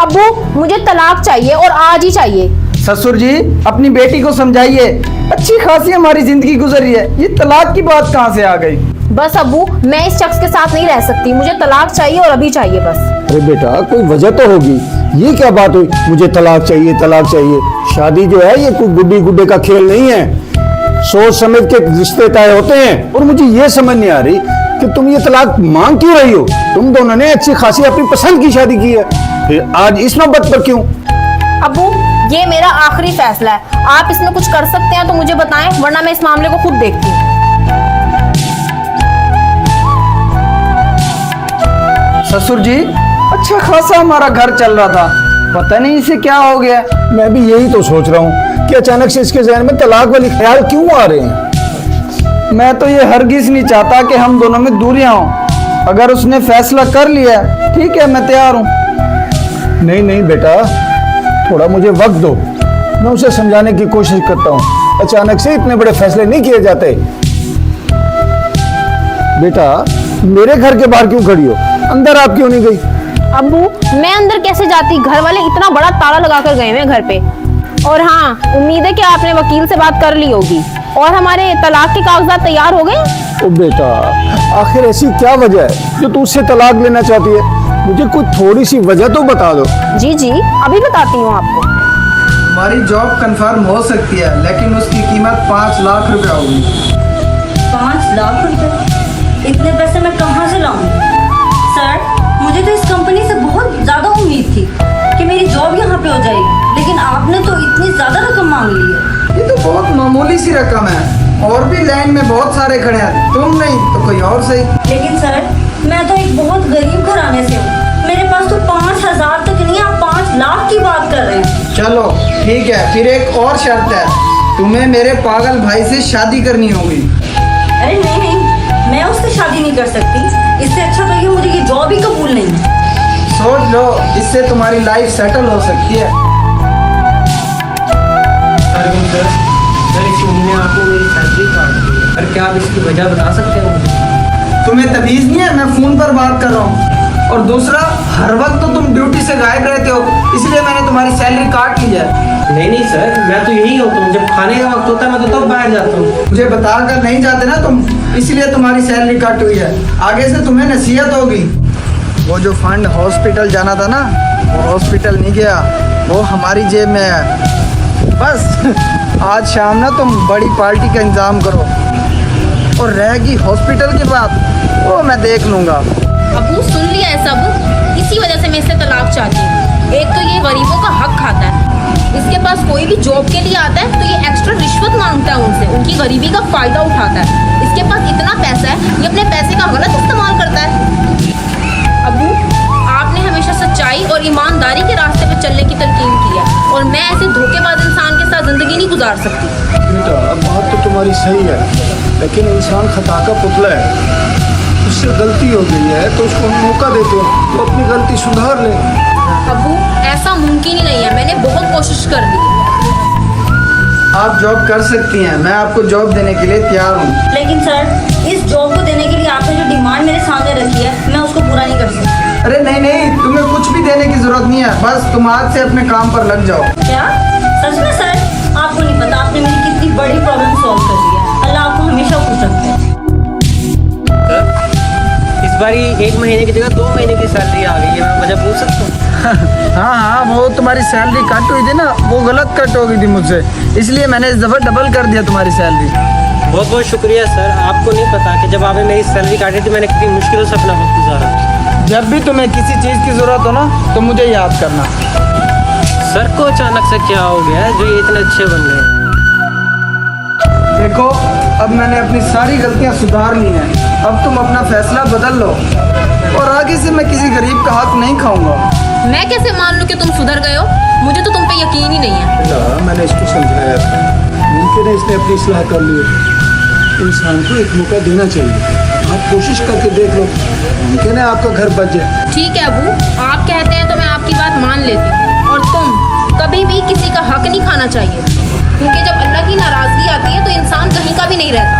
अब्बू मुझे तलाक चाहिए और आज ही चाहिए। ससुर जी अपनी बेटी को समझाइए, अच्छी खासी हमारी जिंदगी गुजरी है, ये तलाक की बात कहाँ से आ गई। बस अब्बू मैं इस शख्स के साथ नहीं रह सकती, मुझे तलाक चाहिए और अभी चाहिए बस। अरे बेटा कोई वजह तो होगी, ये क्या बात हुई मुझे तलाक चाहिए तलाक चाहिए। शादी जो है ये कोई गुड्डी गुड्डे का खेल नहीं है, सोच समझ के रिश्ते तय होते हैं। और मुझे ये समझ नहीं आ रही कि तुम ये तलाक मांग क्यों रही हो। तुम दोनों ने अच्छी खासी अपनी पसंद की शादी की है, फिर आज इस नौबत पर क्यों। अब्बू ये मेरा आखिरी फैसला है, आप इसमें कुछ कर सकते हैं तो मुझे बताएं, वरना मैं इस मामले को खुद देखती हूँ। ससुर जी अच्छा खासा हमारा घर चल रहा था, पता नहीं इसे क्या हो गया। मैं भी यही तो सोच रहा हूँ कि अचानक से इसके जहन में तलाक वाली ख्याल क्यों आ रहे हैं। मैं तो ये हरगिज नहीं चाहता कि हम दोनों में दूरियां हों। अगर उसने फैसला कर लिया ठीक है, मैं तैयार हूँ। नहीं नहीं बेटा, थोड़ा मुझे वक्त दो, मैं उसे समझाने की कोशिश करता हूँ। अचानक से इतने बड़े फैसले नहीं किए जाते। बेटा मेरे घर के बाहर क्यों खड़ी हो, अंदर आप क्यों नहीं गई। अब्बू मैं अंदर कैसे जाती, घर वाले इतना बड़ा ताला लगा कर गए हैं घर पे। और हाँ उम्मीद है कि आपने वकील से बात कर ली होगी और हमारे तलाक के कागजात तैयार हो गए। ओ बेटा आखिर ऐसी क्या वजह है जो तू उससे तलाक लेना चाहती है, मुझे कोई थोड़ी सी वजह तो बता दो। जी जी अभी बताती हूँ आपको। हमारी जॉब कंफर्म हो सकती है लेकिन उसकी कीमत 5 लाख रुपया होगी। 5 लाख रुपए, इतने पैसे मैं कहाँ से लाऊंगी। सर मुझे तो इस कंपनी से बहुत ज़्यादा उम्मीद थी कि मेरी जॉब यहाँ पे हो जाएगी, लेकिन आपने तो इतनी ज़्यादा रकम मांग ली है। ये तो बहुत मामूली सी रकम है, और भी लाइन में बहुत सारे खड़े हैं, तुम नहीं तो कोई और सही। लेकिन सर मैं तो एक बहुत गरीब घराने से हूँ, मेरे पास तो 5,000 तक नहीं, आप 5 लाख की बात कर रहे हैं। चलो ठीक है, फिर एक और शर्त है, तुम्हें मेरे पागल भाई से शादी करनी होगी। अरे नहीं नहीं, मैं उससे शादी नहीं कर सकती, इससे अच्छा तो ये मुझे ये जॉब ही कबूल नहीं है। सोच लो, इससे तुम्हारी लाइफ सेटल हो सकती है। अरविंद सर इस महीने आपको मेरी सैलरी काट दी है, और क्या आप इसकी वजह बता सकते हो। तुम्हें तमीज नहीं है, मैं फोन पर बात कर रहा हूँ। और दूसरा, हर वक्त तो तुम ड्यूटी से गायब रहते हो, इसलिए मैंने तुम्हारी सैलरी काट ली है। नहीं सर, मैं तो यही होता हूँ, जब खाने का वक्त होता है मैं तो तब बाहर जाता हूँ। मुझे बताकर नहीं जाते ना तुम, इसलिए तुम्हारी सैलरी कट हुई है। आगे से तुम्हें नसीहत होगी। वो जो फंड हॉस्पिटल जाना था ना, वो हॉस्पिटल नहीं गया, वो हमारी जेब में है। बस आज शाम ना तुम बड़ी पार्टी का इंतजाम करो, और रहेगी हॉस्पिटल की बात वो मैं देख लूँगा। अब्बू सुन लिया है सब, इसी वजह से मैं इससे तलाक चाहती हूँ। एक तो ये गरीबों का हक खाता है, इसके पास कोई भी जॉब के लिए आता है तो ये एक्स्ट्रा रिश्वत मांगता है उनसे, उनकी गरीबी का फायदा उठाता है। इसके पास इतना पैसा है, ये अपने पैसे का गलत इस्तेमाल करता है। अब्बू आपने हमेशा सच्चाई और ईमानदारी के रास्ते पर चलने की तलकीन की है, और मैं ऐसे धोखेबाज इंसान के साथ जिंदगी नहीं गुजार सकती। बेटा बात तो तुम्हारी सही है, लेकिन इंसान खता का पुतला है, उससे गलती हो गई है तो उसको हम मौका देते हैं तो अपनी गलती सुधार ले। अब्बू ऐसा मुमकिन ही नहीं है, मैंने बहुत कोशिश कर ली। आप जॉब कर सकती हैं, मैं आपको जॉब देने के लिए तैयार हूँ। लेकिन सर इस जॉब को देने के लिए आपने जो डिमांड मेरे सामने रखी है, मैं उसको पूरा नहीं कर सकती। अरे नहीं नहीं, तुम्हें कुछ भी देने की जरूरत नहीं है, बस तुम आज से अपने काम पर लग जाओ। क्या सच में सर? आपको नहीं पता आपने मेरी कितनी बड़ी प्रॉब्लम सॉल्व कर दी है। अल्लाह आपको हमेशा खुश रखे। इस बारी 1 महीने की जगह 2 महीने की सैलरी आ गई है, मैं वजह पूछ सकता हूँ। हाँ हाँ, वो तुम्हारी सैलरी कट हुई थी ना, वो गलत कट हो गई थी मुझसे, इसलिए मैंने इस दफ़ा डबल कर दिया तुम्हारी सैलरी। बहुत बहुत शुक्रिया सर, आपको नहीं पता कि जब आपने मेरी सैलरी काटी थी मैंने कितनी मुश्किलों से अपना वक्त गुजारा। जब भी तुम्हें किसी चीज़ की ज़रूरत हो ना तो मुझे याद करना। सर को अचानक से क्या हो गया है जो ये इतने अच्छे बन गए। देखो अब मैंने अपनी सारी गलतियां सुधार ली हैं, अब तुम अपना फैसला बदल लो, और आगे से मैं किसी गरीब का हक नहीं खाऊंगा। मैं कैसे मान लूँ कि तुम सुधर गए हो, मुझे तो तुम पे यकीन ही नहीं है। बेटा मैंने इसको समझाया था, मुमकिन है इसने अपनी इस्लाह कर ली है। इंसान को एक मौका देना चाहिए, आप कोशिश करके देख लो, मुमकिन है आपका घर बच जाए। ठीक है अबू, आप कहते हैं तो मैं आपकी बात मान लेती हूँ। और तुम कभी भी किसी का हक नहीं खाना चाहिए, क्योंकि जब अल्लाह की नाराज़गी आती है तो इंसान कहीं का भी नहीं रहता।